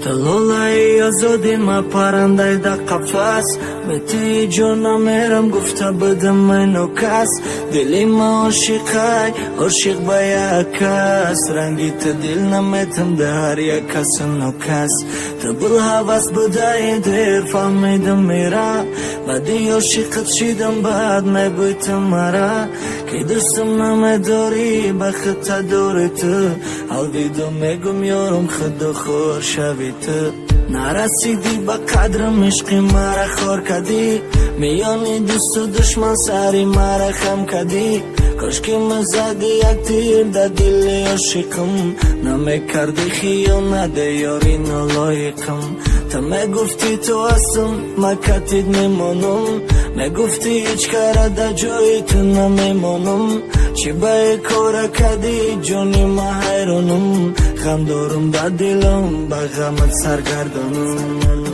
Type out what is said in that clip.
لالای آزادی ما پرنده در قفس به توی جانم میرم گفته بدم منو کس دلی ما عاشق به یک کس رنگی تا دل نمیتم در یک کس نو کس تا بل حوث بده دیر فهمیدم میره بعدی عاشقت شیدم بعد میبویتم مرا که دوستم نمیداری بخط داری تو الویدو میگم یارم خدا خور شوی تو نرسیدی با قدرم عشقی مرا خور کدی میانی دوست و دشمن سری مرا خم کدی کاش که مزدی یک تیر در دل عاشقم نمیکردی خیانت یاری نالایقم تا میگفتی تو هستم مکتید میمانم میگفتی هیچ کاره در جای تو نمیمانم چی به کار کدی جانی ما حیرانم غم دارم در دلم به غمت سرگردانم